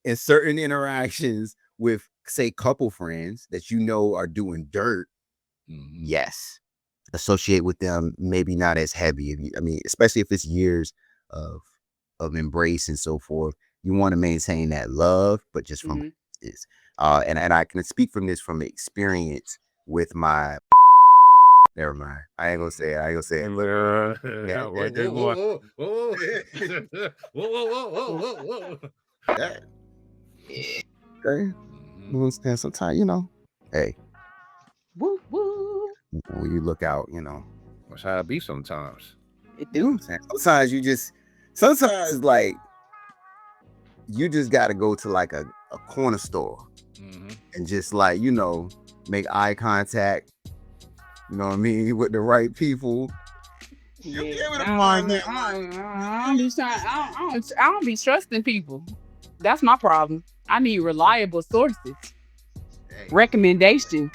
in certain interactions with, say, couple friends that you know are doing dirt, yes, associate with them, maybe not as heavy. I mean, especially if it's years of embrace and so forth, you want to maintain that love, but just from Hmm. this. And I can speak from this from experience with my. Never mind. I ain't gonna say it. I ain't gonna say it. Yeah, Whoa, there's more. whoa, whoa, whoa, whoa, whoa, whoa, whoa, whoa, whoa. Yeah. Okay. You understand? Sometimes, hey, Woo woo. when you look out, That's how it be sometimes. It you know what do. I'm saying? Sometimes like you just got to go to like a corner store and just like, make eye contact, you know what I mean, with the right people. You be able to find that one. I don't be trusting people. That's my problem. I need reliable sources. Hey, Recommendation.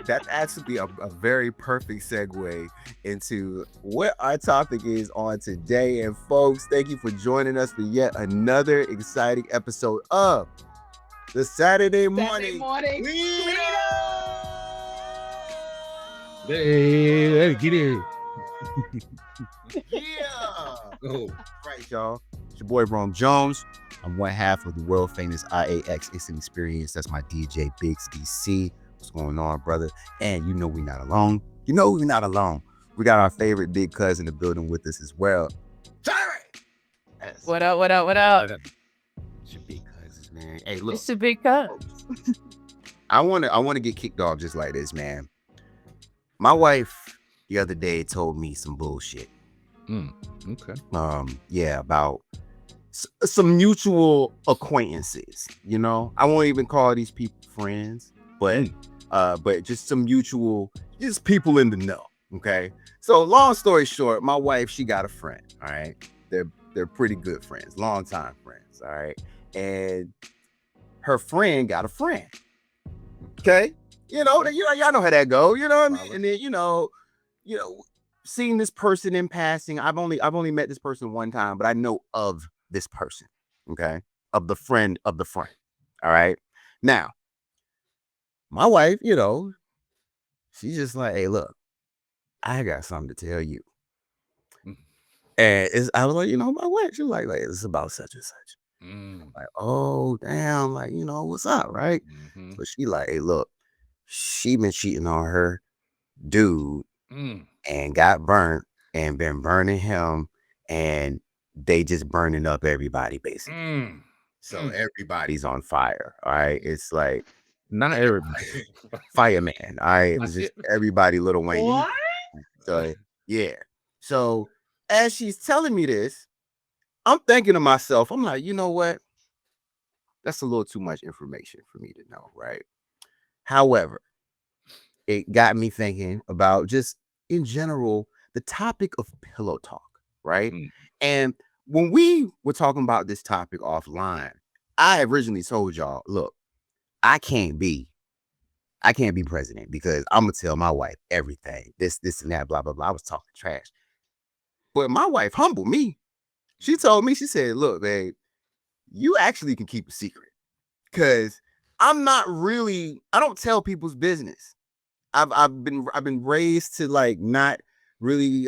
that's actually a very perfect segue into what our topic is on today. And folks, thank you for joining us for yet another exciting episode of the Saturday Morning Cleanup. Hey, let's get in. Yeah. Oh, Right, y'all. It's your boy Rome Jones. I'm one half of the world famous IAX Instant Experience. That's my DJ Biggs DC. What's going on, brother? And we're not alone. We're not alone. We got our favorite big cousin in the building with us as well. Jerry! Yes. What up? What up? What up? It's your big cousins, man. Hey, look. It's a big cut. I wanna get kicked off just like this, man. My wife the other day told me some bullshit. okay. Yeah, about some mutual acquaintances. I won't even call these people friends, but just some mutual, just people in the know. Okay, so long story short, my wife, she got a friend. All right, they're pretty good friends, long time friends. All right, and her friend got a friend. Okay, y'all know how that go. You know what I mean? And then seeing this person in passing. I've only met this person one time, but I know of this person. Okay, of the friend of the friend. All right. Now, my wife, she's just like, hey, look, I got something to tell you. And I was like, my wife, she was like, it's about such and such. Like, oh, damn, like, what's up, right? So she like, hey, look, she been cheating on her dude and got burnt and been burning him, and they just burning up everybody basically. So everybody's on fire. All right. It's like Not everybody. fireman. All right. It was just everybody, Little Wayne. What? So yeah. So as she's telling me this, I'm thinking to myself, I'm like, you know what? That's a little too much information for me to know, right? However, it got me thinking about just in general the topic of pillow talk, right? And when we were talking about this topic offline, I originally told y'all, look, I can't be president because I'm gonna tell my wife everything, this, and that, blah, blah, blah. I was talking trash. But my wife humbled me. She told me, she said, look, babe, you actually can keep a secret. Cause I don't tell people's business. I've been raised to like not really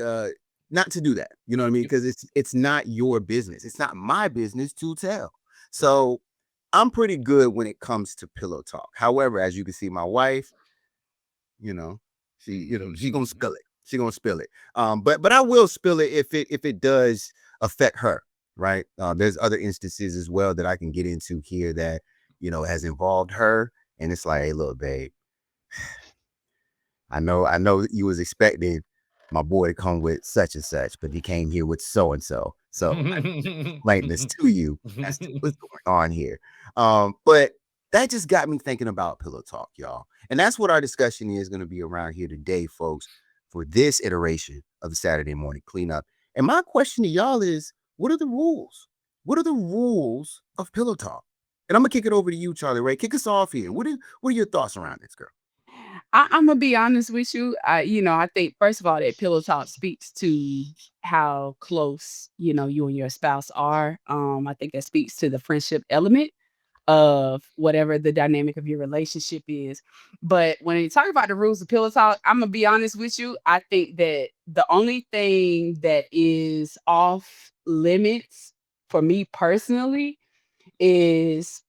not to do that. You know what I mean? Because it's not your business. It's not my business to tell. So I'm pretty good when it comes to pillow talk. However, as you can see, my wife, she gonna spill it. She gonna spill it. But I will spill it if it does affect her, right? There's other instances as well that I can get into here that has involved her, and it's like, hey, look, babe, I know you was expecting my boy to come with such and such, but he came here with so and so. So I explain this to you as to what's going on here. But that just got me thinking about pillow talk, y'all. And that's what our discussion is going to be around here today, folks, for this iteration of the Saturday Morning Cleanup. And my question to y'all is, what are the rules? What are the rules of pillow talk? And I'm gonna kick it over to you, Charlie Ray. Kick us off here. What are your thoughts around this, girl? I'm gonna be honest with you. I think first of all that pillow talk speaks to how close you and your spouse are. I think that speaks to the friendship element of whatever the dynamic of your relationship is. But when you talk about the rules of pillow talk, I'm gonna be honest with you. I think that the only thing that is off limits for me personally is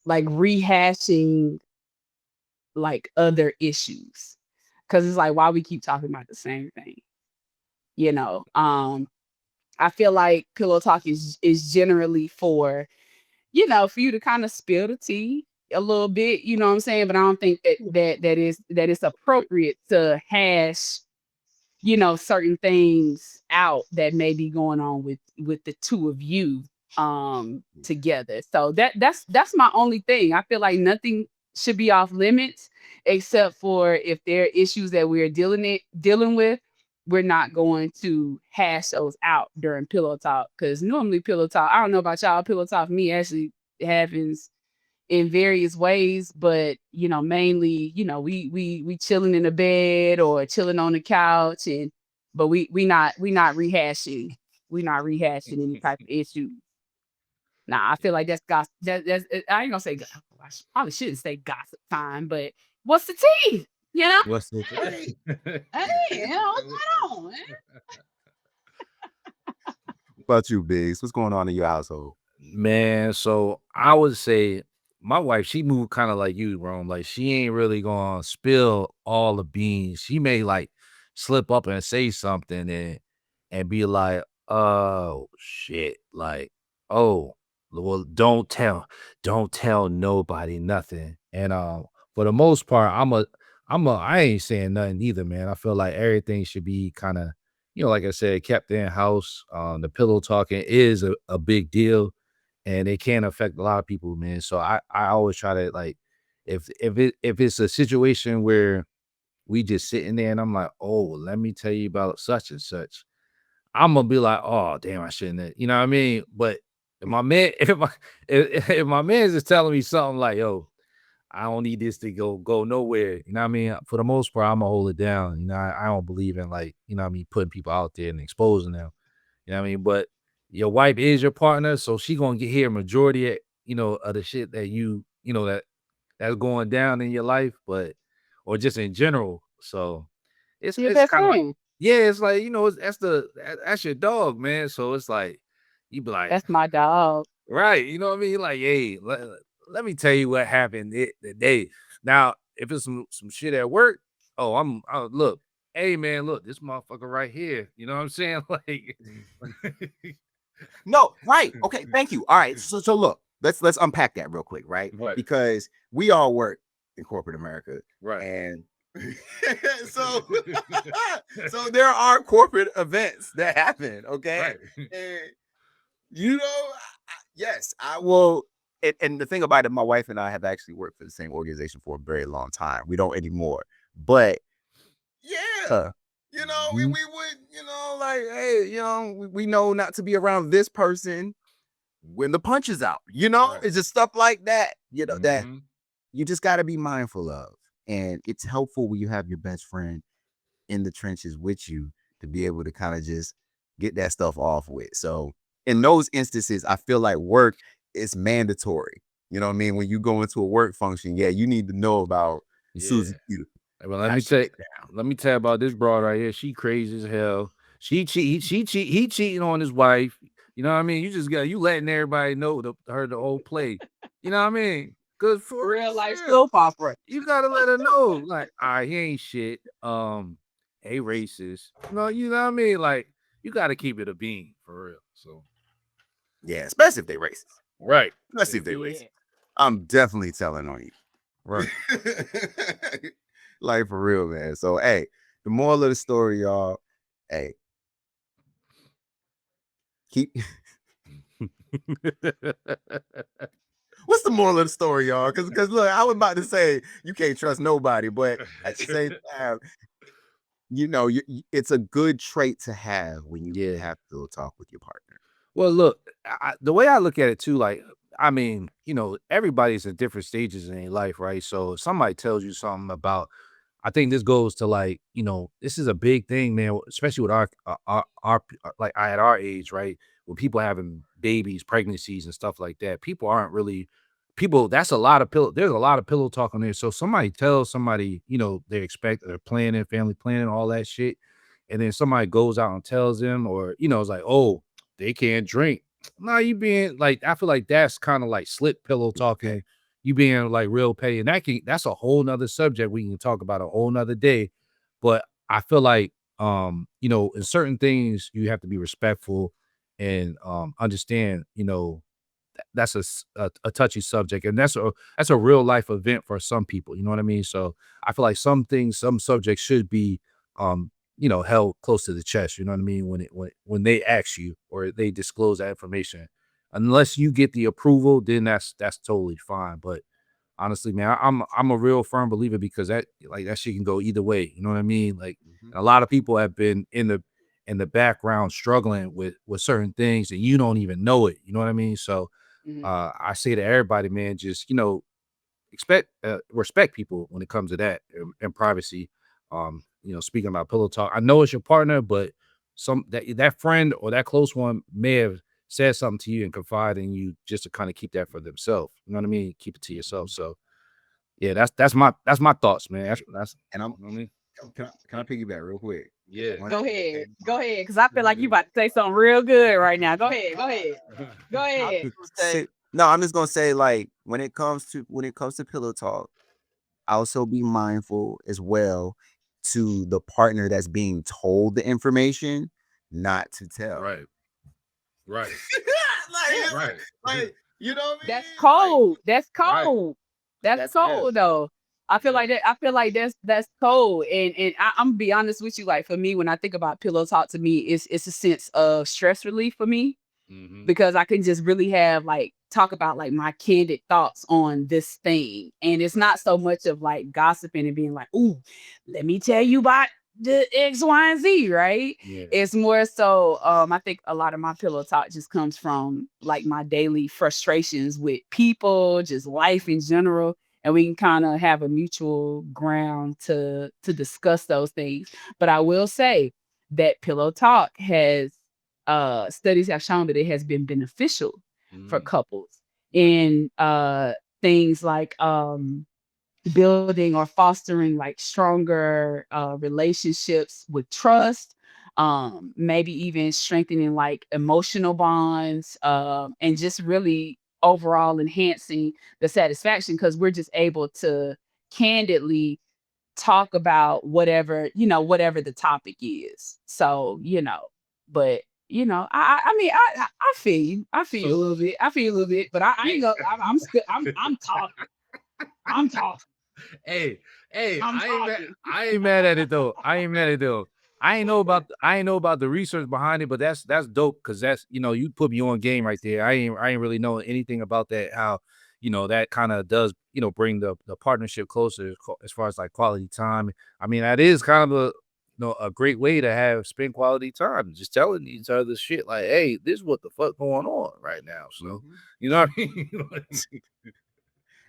like rehashing like other issues. Cause it's like why we keep talking about the same thing, you know. I feel like pillow talk is generally for you to kind of spill the tea a little bit, you know what I'm saying? But I don't think that it's appropriate to hash, certain things out that may be going on with the two of you together. So that's my only thing. I feel like nothing should be off limits except for if there are issues that we're dealing with, we're not going to hash those out during pillow talk. Cause normally pillow talk, I don't know about y'all, pillow talk for me actually happens in various ways, but mainly, we chilling in the bed or chilling on the couch, and but we not rehashing any type of issue. Nah, I feel like that's gossip. That's I ain't gonna say. I probably shouldn't say gossip time, but what's the tea? You know? What's the Hey, what's going on, man? What about you, Biggs? What's going on in your household? Man, so I would say my wife, she moved kind of like you, Rome. Like she ain't really gonna spill all the beans. She may like slip up and say something and be like, oh shit. Like, oh, well, don't tell nobody nothing. And for the most part, I ain't saying nothing either, man. I feel like everything should be kind of, like I said, kept in house. The pillow talking is a big deal and it can affect a lot of people, man. So I always try to like if it's a situation where we just sitting there and I'm like, oh, let me tell you about such and such. I'm gonna be like, oh damn, I shouldn't have, you know what I mean? But if my man, if my man's just telling me something like, yo, I don't need this to go nowhere. You know what I mean? For the most part, I'm gonna hold it down. I don't believe in like, what I mean, putting people out there and exposing them. You know what I mean? But your wife is your partner, so she gonna get here majority of the shit that that's going down in your life, but or just in general. So it's Your it's best kind of like, friend. yeah, it's like, that's your dog, man. So it's like you be like, That's my dog. right, you know what I mean? Like, hey, let me tell you what happened the day. Now, if it's some shit at work, oh, look, hey man, look, this motherfucker right here. You know what I'm saying? Like, No, right. Okay, thank you. All right. So look, let's unpack that real quick, right? Right. Because we all work in corporate America. right. And so so there are corporate events that happen, okay? Right. And yes, I will. And the thing about it, my wife and I have actually worked for the same organization for a very long time. We don't anymore, but yeah, we Mhm. would, like, hey, we know not to be around this person when the punch is out. Right. It's just stuff like that. That Mhm. you just got to be mindful of, and it's helpful when you have your best friend in the trenches with you to be able to kind of just get that stuff off with. So in those instances, I feel like work is mandatory. You know what I mean? When you go into a work function, yeah, you need to know about Yeah. Susie Q. Well, How let me she tell get down. let me tell you about this broad right here. She crazy as hell. He cheating on his wife. You know what I mean? You letting everybody know the whole play. You know what I mean? Cause for Real life real, soap opera. you gotta let her know, like, all right, he ain't shit. Hey, racist. You know what I mean? Like, you gotta keep it a bean for real. So Yeah, especially if they racist. right, Especially if they racist. Yeah. I'm definitely telling on you. right. Like for real, man. So hey, the moral of the story, y'all. Hey, keep what's the moral of the story, y'all? Because look, I was about to say you can't trust nobody, but at the same time, it's a good trait to have when you Yeah. have to talk with your partner. Well, look, the way I look at it too, like, I mean, everybody's at different stages in their life, right? So if somebody tells you something about, I think this goes to like, this is a big thing, man, especially with our like I at our age, right? When people having babies, pregnancies, and stuff like that, people aren't really people. That's a lot of pillow. There's a lot of pillow talk on there. So somebody tells somebody, they're planning, family planning, all that shit, and then somebody goes out and tells them, or it's like, oh, they can't drink. No, you being like, I feel like that's kind of like slip pillow talking. You being like real petty, and that's a whole nother subject we can talk about a whole nother day. But I feel like in certain things you have to be respectful and understand, that's a touchy subject, and that's a real life event for some people. You know what I mean? So I feel like some things, some subjects should be held close to the chest. You know what I mean? When they ask you or they disclose that information, unless you get the approval, then that's totally fine. But honestly, man, I'm a real firm believer because that shit can go either way. You know what I mean? Like a lot of people have been in the background struggling with certain things and you don't even know it. You know what I mean? So Mhm. I say to everybody, man, just respect people when it comes to that and privacy. Speaking about pillow talk, I know it's your partner, but that friend or that close one may have said something to you and confide in you just to kind of keep that for themselves. You know what I mean? Keep it to yourself. So yeah, that's my thoughts, man. That's And I'm you know what I mean? can I piggyback real quick? Yeah. One Go thing ahead. that Go ahead. Because I feel like you about to say something real good right now. Go ahead. Go ahead. Go I'm ahead. just gonna say no, I'm just gonna say like when it comes to pillow talk, also be mindful as well to the partner that's being told the information not to tell. Right. Right. Yeah. Right. You know what I That's mean? cold. That's Right. cold. That's That's cold though. I feel Yeah. like that. I feel like that's cold. And I'm gonna be honest with you. Like for me, when I think about pillow talk, to me, it's a sense of stress relief for me Mm-hmm. because I can just really have like talk about like my candid thoughts on this thing. And it's not so much of like gossiping and being like, ooh, let me tell you about the X, Y, and Z, right? Yeah. It's more so I think a lot of my pillow talk just comes from like my daily frustrations with people, just life in general. And we can kind of have a mutual ground to discuss those things. But I will say that pillow talk has studies have shown that it has been beneficial for Mm-hmm. couples in things like building or fostering like stronger relationships with trust, maybe even strengthening like emotional bonds, and just really overall enhancing the satisfaction because we're just able to candidly talk about whatever the topic is. So, but I mean, I feel you. I feel you a little bit. I feel you a little bit, but I ain't gonna. I'm still. I'm talking. I'm talking. Hey, hey, I'm I ain't mad. talking. I ain't mad at it though. I ain't mad at it though. I ain't know about the research behind it, but that's dope because that's you put me on game right there. I ain't really know anything about that. How that kind of does bring the partnership closer as far as like quality time. I mean that is kind of a great way to spend quality time, just telling each other shit like, hey, this is what the fuck going on right now. So Mhm. you know what I mean? You know what I mean?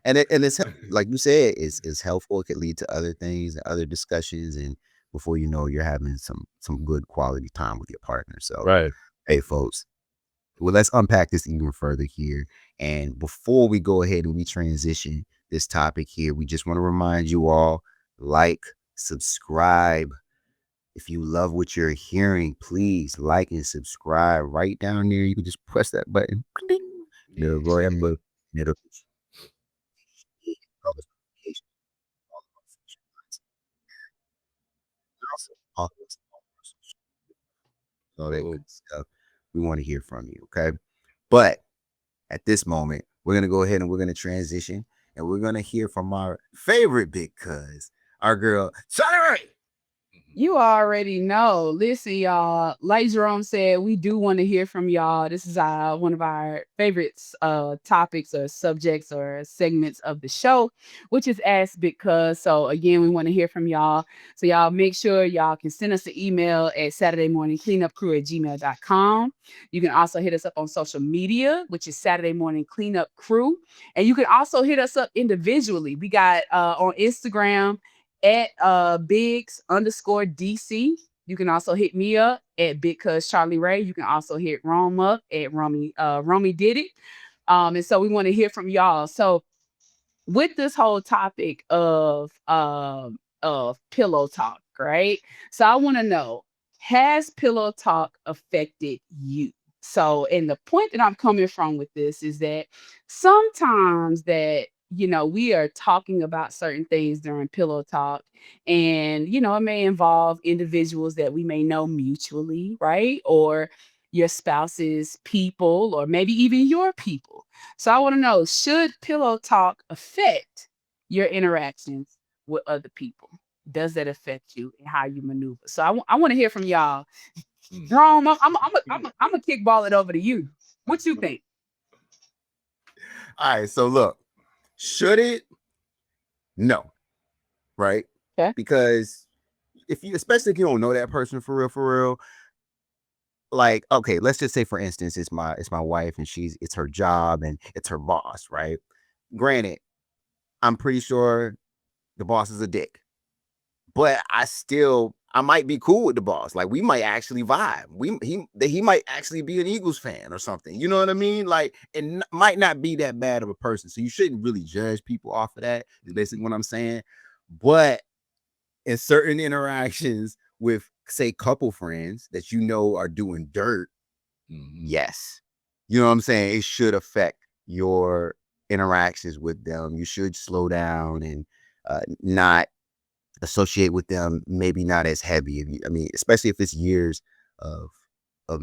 And it's like you said, it's helpful. It could lead to other things and other discussions, and before you know, you're having some good quality time with your partner. So, Right. hey, folks, well, let's unpack this even further here. And before we go ahead and we transition this topic here, we just want to remind you all like, subscribe. If you love what you're hearing, please like and subscribe right down there. You can just press that button. Ding. It'll go ahead and it'll all the notifications, all of our future content. And also follow us on our social media, all that Cool. good stuff. We want to hear from you, okay? But at this moment, we're gonna go ahead and we're gonna transition and we're gonna hear from our favorite big cuz, our girl, Charlie. You already know. Listen, y'all. Like Jerome said, we do want to hear from y'all. This is one of our favorites topics or subjects or segments of the show, which is Ask Because. So again, we want to hear from y'all. So y'all make sure y'all can send us an email at SaturdayMorningCleanupCrew@gmail.com. You can also hit us up on social media, which is Saturday Morning Cleanup Crew. And you can also hit us up individually. We got on Instagram at Biggs_DC. You can also hit me up at Big Cuz Charlie Ray. You can also hit Rome up at Romy Did It. And so we want to hear from y'all. So with this whole topic of pillow talk, right? So I want to know, has pillow talk affected you? So, and the point that I'm coming from with this is that sometimes that we are talking about certain things during pillow talk, and it may involve individuals that we may know mutually, right? Or your spouse's people, or maybe even your people. So I want to know, should pillow talk affect your interactions with other people? Does that affect you and how you maneuver? So I want to hear from y'all. Jerome, I'm gonna kickball it over to you. What you think? All right, so look, should it? No, right? Okay. Because especially if you don't know that person for real, like, okay, let's just say for instance, it's my wife and it's her job and it's her boss, right? Granted, I'm pretty sure the boss is a dick, but I might be cool with the boss. Like, we might actually vibe. He might actually be an Eagles fan or something. You know what I mean? Like, it might not be that bad of a person. So you shouldn't really judge people off of that, is basically what I'm saying. But in certain interactions with, say, couple friends that are doing dirt, yes. You know what I'm saying? It should affect your interactions with them. You should slow down and not associate with them, maybe not as heavy. Especially if it's years of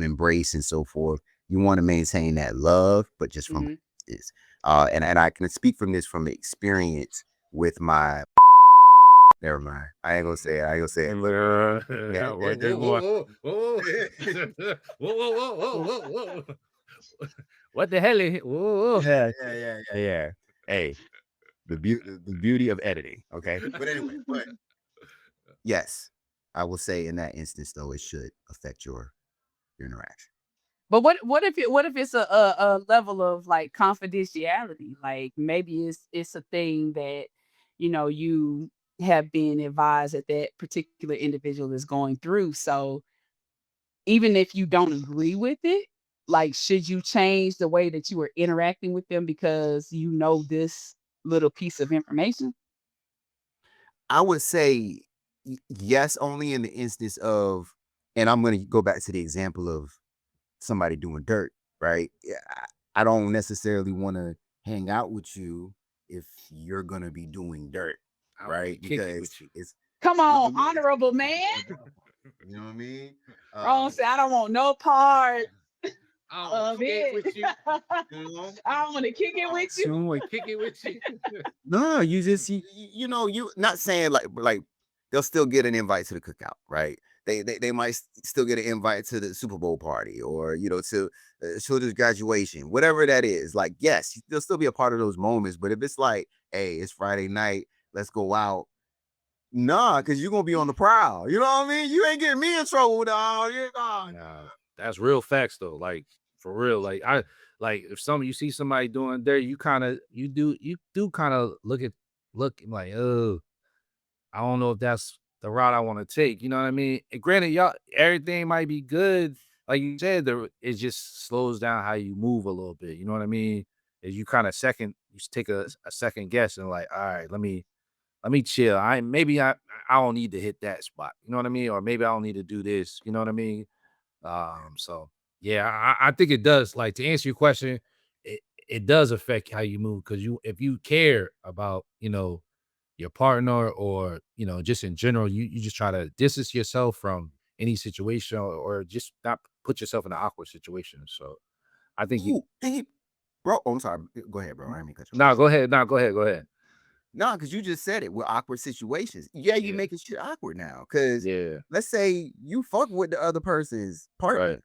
embrace and so forth. You want to maintain that love, but just from Mhm. this. And I can speak from experience with my. Never mind. I ain't gonna say it. Yeah, Whoa, there's whoa, more. whoa, whoa, whoa. What the hell? Whoa. Yeah. Hey, the beauty of editing. Okay, but anyway, yes, I will say in that instance though, it should affect your interaction. But what if it's a level of like confidentiality? Like maybe it's a thing that you have been advised that particular individual is going through. So even if you don't agree with it, like should you change the way that you are interacting with them because this little piece of information? I would say yes, only in the instance of, and I'm going to go back to the example of somebody doing dirt, right? Yeah, I don't necessarily want to hang out with you if you're going to be doing dirt, I right? kick it Because with you. it's, Come you know what I on, mean? honorable man. You know what I mean? Wrong say I don't want no part I'll of kick it. with you. You know? I don't want to kick it with you. Soon kick it with you. No, you just you not saying like they'll still get an invite to the cookout, right? They might still get an invite to the Super Bowl party, or to children's graduation, whatever that is. Like, yes, they'll still be a part of those moments. But if it's like, hey, it's Friday night, let's go out. Nah, because you're gonna be on the prowl. You know what I mean? You ain't getting me in trouble, dog. Nah, that's real facts though. Like for real. Like if you see somebody doing there, you do kind of look like, oh, I don't know if that's the route I want to take. You know what I mean? And granted, y'all, everything might be good. Like you said, it just slows down how you move a little bit. You know what I mean? As you kind of you take a second guess and like, all right, let me chill. I don't need to hit that spot. You know what I mean? Or maybe I don't need to do this. You know what I mean? So yeah, I think it does. Like to answer your question, it does affect how you move because if you care about your partner or just in general, you just try to distance yourself from any situation or just not put yourself in an awkward situation. So I think Ooh, hey, bro. Oh, I'm sorry. Go ahead, bro. I didn't mean to cut you no, off. go ahead. No, go ahead. No, because you just said it with awkward situations. Yeah, you Yeah. making shit awkward now. Because Yeah. let's say you fuck with the other person's partner. Right.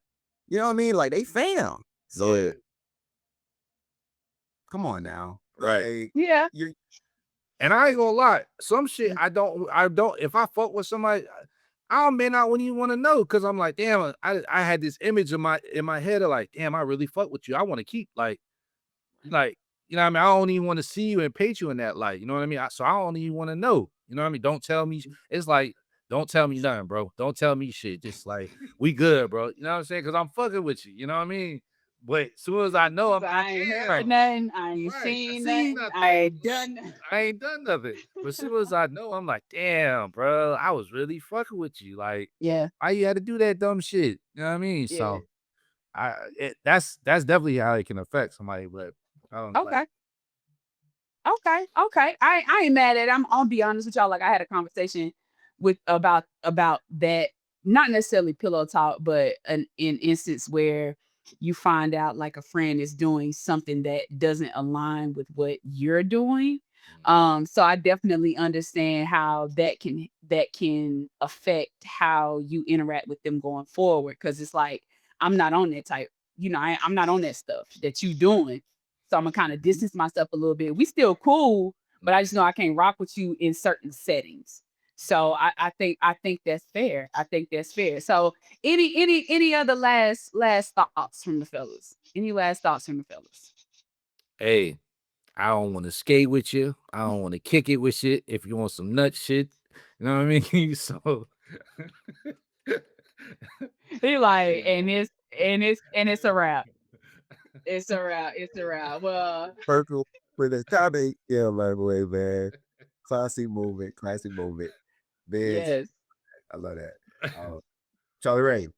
You know what I mean? Like, they fam. So Yeah. come on now. Right. Like, Yeah. you're And I ain't gonna lie, some shit I don't if I fuck with somebody, I may not wouldn't even want to know because I'm like, damn, I had this image in my head of like, damn, I really fuck with you. I want to keep like, you know what I mean? I don't even want to see you and paint you in that light. You know what I mean? So I don't even want to know. You know what I mean? Don't tell me. It's like, don't tell me nothing, bro. Don't tell me shit. Just like, we good, bro. You know what I'm saying? Because I'm fucking with you. You know what I mean? But as soon as I know, I'm I like, ain't heard damn, nothing. I ain't Right. seen see, nothing. I ain't done nothing. I ain't done nothing. But as soon as I know, I'm like, damn, bro, I was really fucking with you. Like, Yeah, why you had to do that dumb shit? You know what I mean? yeah. So that's definitely how it can affect somebody. But I don't like, Okay. Okay. I ain't mad at it. I'll be honest with y'all. Like I had a conversation with about that, not necessarily pillow talk, but an instance where you find out like a friend is doing something that doesn't align with what you're doing. So I definitely understand how that can affect how you interact with them going forward. Cause it's like I'm not on that type, I'm not on that stuff that you doing. So I'm gonna kind of distance myself a little bit. We still cool, but I just know I can't rock with you in certain settings. So I think that's fair. I think that's fair. So any other last thoughts from the fellas? Any last thoughts from the fellas? hey, I don't want to skate with you. I don't want to kick it with you. If you want some nut shit, you know what I mean? So He like, and it's a wrap. It's a wrap. It's a wrap. Well, Purple with a comment. Yeah, by the way, man. Classic moment. Classic moment. Bitch, yes. I love that. Charlie Ray.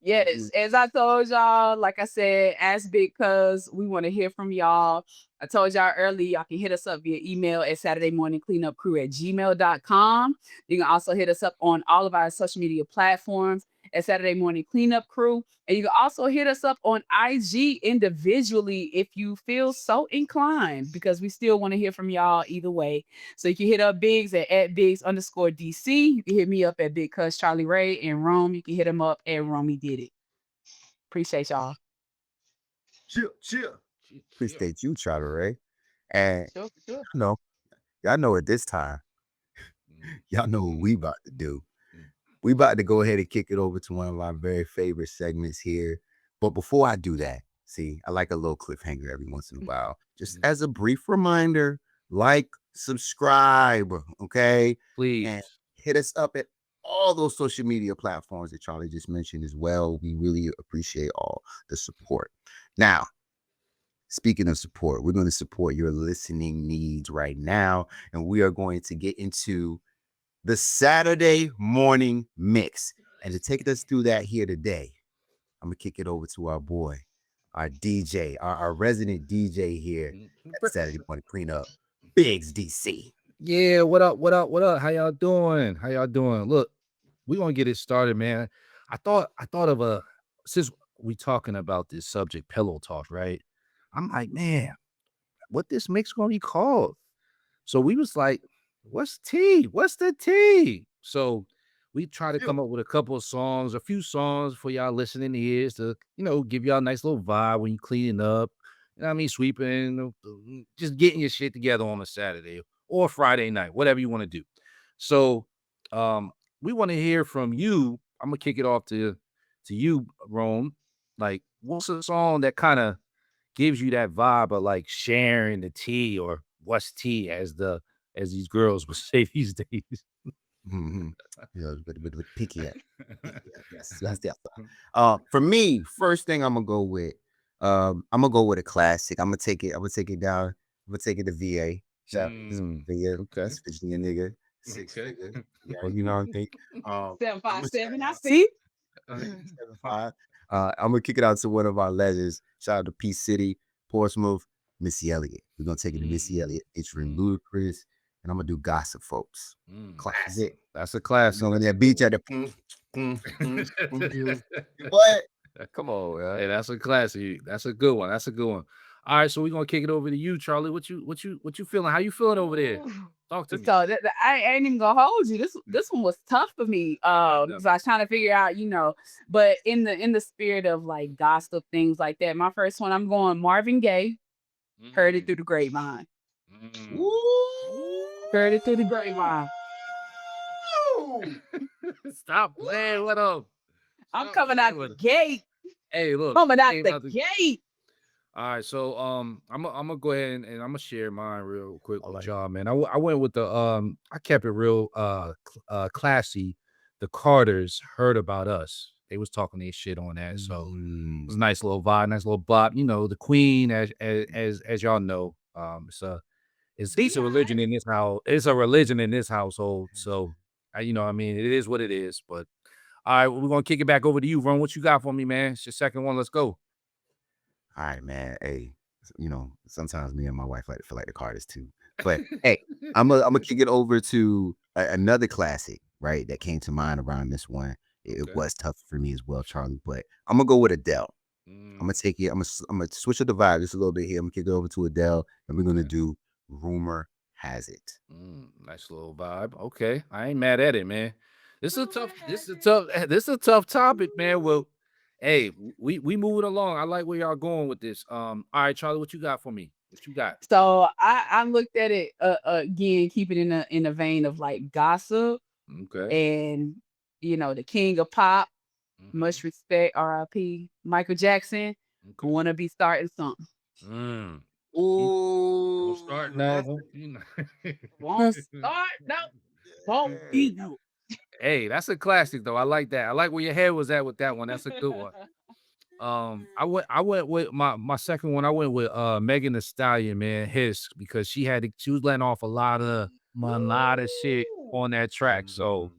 Yes, as I told y'all, like I said, ask Big Cuz we want to hear from y'all. I told y'all earlier, y'all can hit us up via email at SaturdayMorningCleanupCrew@gmail.com. You can also hit us up on all of our social media platforms at Saturday Morning Cleanup Crew. And you can also hit us up on IG individually if you feel so inclined, because we still want to hear from y'all either way. So you can hit up Biggs at Biggs_DC. You can hit me up at Big Cuz Charlie Ray. And Rome, you can hit him up at Romey Did It. Appreciate y'all. Chill. Appreciate you, Charlie Ray. And Sure, sure. y'all know at this time, y'all know what we about to do. We about to go ahead and kick it over to one of our very favorite segments here. But before I do that, see, I like a little cliffhanger every once in a while. Just as a brief reminder, like, subscribe, okay? please. And hit us up at all those social media platforms that Charlie just mentioned as well. We really appreciate all the support. Now, speaking of support, we're going to support your listening needs right now. And we are going to get into the Saturday morning mix. And to take us through that here today, I'm gonna kick it over to our boy, our DJ, our resident DJ here at Saturday Morning Cleanup, Biggs DC. Yeah, what up? What up? What up? How y'all doing? How y'all doing? Look, we're gonna get it started, man. I thought of since we talking about this subject, pillow talk, right? I'm like, man, what this mix gonna be called? So we was like, what's tea? What's the tea? So we try to come up with a couple of songs, a few songs for y'all listening ears to, give y'all a nice little vibe when you cleaning up. You know what I mean? Sweeping, just getting your shit together on a Saturday or Friday night, whatever you want to do. So we want to hear from you. I'm gonna kick it off to you, Rome. Like, what's a song that kind of gives you that vibe of like sharing the tea, or what's tea, as these girls would say these days? Mm-hmm. Yeah, with picky at. Yes, that's the for me, first thing I'm gonna go with, I'm gonna go with a classic. I'm gonna take it down. I'm gonna take it to VA. Shout out to VA, Okay. that's Virginia nigga. Six figure. Yeah, you know what I think. 757, I see. 7-5. I'm gonna kick it out to one of our legends. Shout out to Peace City, Portsmouth, Missy Elliott. We're gonna take it to Missy Elliott featuring Ludacris, and I'm gonna do Gossip Folks. Classic. That's a classic. So in that beach at the what? Come on, hey, that's a classic. That's a good one. That's a good one. All right, so we're gonna kick it over to you, Charlie. What you feeling? How you feeling over there? Talk to me. So I ain't even gonna hold you. This one was tough for me. Because I was trying to figure out, but in the spirit of like gossip, things like that. My first one, I'm going Marvin Gaye. Heard it through the grapevine. Heard it through the grapevine. Stop playing with them. I'm coming out the gate. Hey, look. Coming out the gate. All right, so I'm gonna go ahead and I'm gonna share mine real quick All with right. y'all, man. I went with the I kept it real classy. The Carters heard about us. They was talking their shit on that, so it was a nice little vibe, nice little bop. You know, the Queen, as y'all know, it's a religion in this house. It's a religion in this household. So, you know, what I mean, it is what it is. But all right, we're gonna kick it back over to you, Ron. What you got for me, man? It's your second one. Let's go. All right, man. Hey, sometimes me and my wife like to feel like the Carters too. But hey, I'm gonna kick it over to another classic, right? That came to mind around this one. It Okay. was tough for me as well, Charlie. But I'm gonna go with Adele. I'm gonna take it. I'm gonna switch up the vibe just a little bit here. I'm gonna kick it over to Adele, and we're gonna Okay. do "Rumor Has It." Nice little vibe. Okay, I ain't mad at it, man. This is a tough topic, man. Well, hey, we moving along. I like where y'all going with this. All right, Charlie, what you got for me? What you got? So I looked at it again, keep it in the vein of like gossip Okay. and the king of pop. Much Mhm. respect, R.I.P. Michael Jackson. Okay. Want to be starting something. Mm. Don't Ooh, start now. that's You know. Won't start. No, won't yeah. be you. Hey, that's a classic though. I like that. I like where your head was at with that one. That's a good one. I went with my second one. I went with Megan Thee Stallion, man, his because she was letting off a lot of shit Ooh. on that track. So Mhm.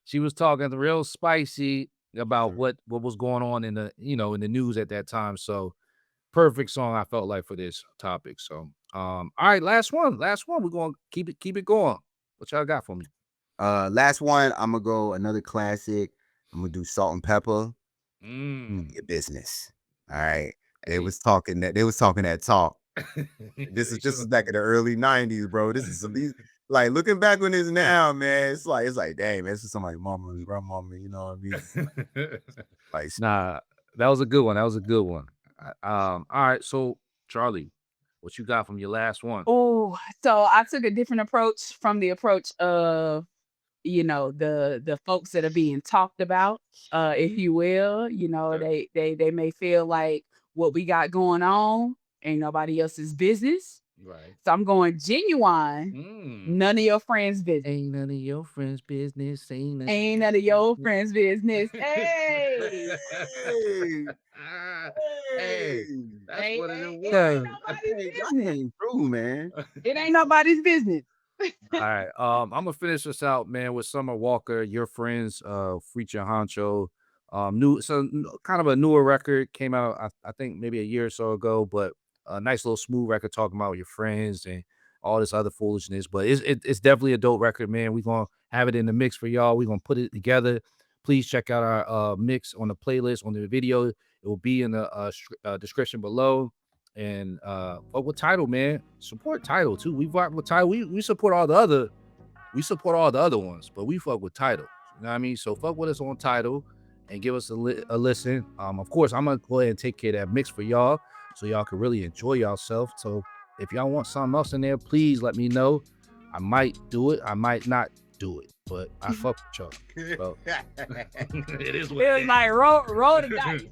she was talking real spicy about Sure. what was going on in the in the news at that time. So perfect song I felt like for this topic. So all right, last one. Last one. We're gonna keep it going. What y'all got for me? Last one. I'm gonna go another classic. I'm gonna do "Salt and Pepper." Mm. Your business. All right. Hey. They was talking that talk. They This is sure. back in the early '90s, bro. This is some these like looking back on this now, man. It's like, dang, man, this is somebody's mama and grandmama, you know what I mean? Like, Nah, that was a good one. That was a good one. All right. So, Charlie, what you got from your last one? Oh, so I took a different approach from the approach of the folks that are being talked about, if you will. Okay. They may feel like what we got going on ain't nobody else's business. Right. So I'm going genuine. Mm. None of your friends' business. Ain't none of your friends' business. Ain't none of your friends' business. Hey, hey, Ah, hey, hey, that's what it it ain't was. nobody's hey, that business. ain't true, man. It ain't nobody's business. All right. I'm gonna finish this out, man, with Summer Walker, Your Friends, feature Honcho. Kind of a newer record came out, I think maybe a year or so ago, but a nice little smooth record talking about your friends and all this other foolishness. But it's definitely a dope record, man. We're gonna have it in the mix for y'all. We're gonna put it together. Please check out our mix on the playlist on the video. It will be in the description below. And fuck with Title, man. Support Title too. We rock with Title. We support all the other ones, but we fuck with Title. You know what I mean? So fuck with us on Title and give us a listen. Of course, I'm gonna go ahead and take care of that mix for y'all, so y'all can really enjoy yourself. So if y'all want something else in there, please let me know. I might do it. I might not do it, but I fuck with y'all. So, It is It what was like roll the dice.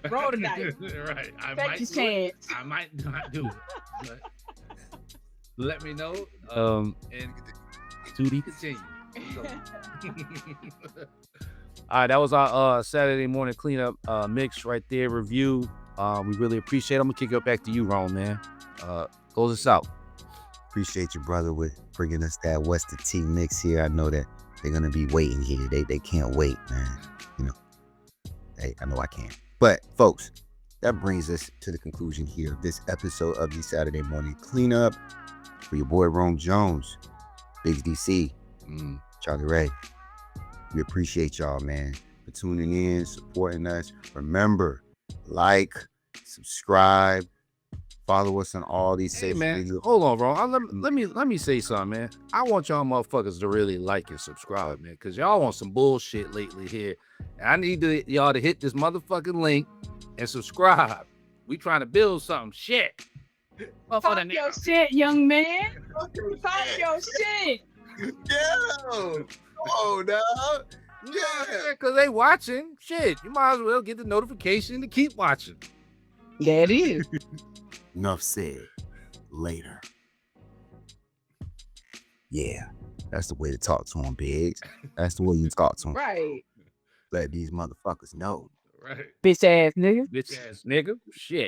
Roll the dice. Right. I Take might your do it. chance. I might not do it. But let me know. And Tootie. continue. So. All right, that was our Saturday morning cleanup mix right there, review. We really appreciate it. I'm gonna kick it back to you, Ron, man. Close us out. Appreciate you, brother, with bringing us that Western Tea mix here. I know that they're gonna be waiting here. They can't wait, man. Hey, I know I can. But folks, that brings us to the conclusion here of this episode of the Saturday morning cleanup for your boy Rome Jones, Biggs DC, Charlie Ray. We appreciate y'all, man, for tuning in, supporting us. Remember, like, subscribe, follow us on all these Hey social man, media. hold on, Ron. Let me say something, man. I want y'all motherfuckers to really like and subscribe, man, because y'all want some bullshit lately here. And I need y'all to hit this motherfucking link and subscribe. We trying to build something. Shit. Talk your shit, young man. Talk your shit. Yeah. Oh, no. Yeah, because they watching. Shit, you might as well get the notification to keep watching. That is. Enough said. Later. Yeah, that's the way to talk to him, Biggs. That's the way you talk to him. Right. Let these motherfuckers know. Right. Bitch ass nigga. Bitch ass nigga. Shit.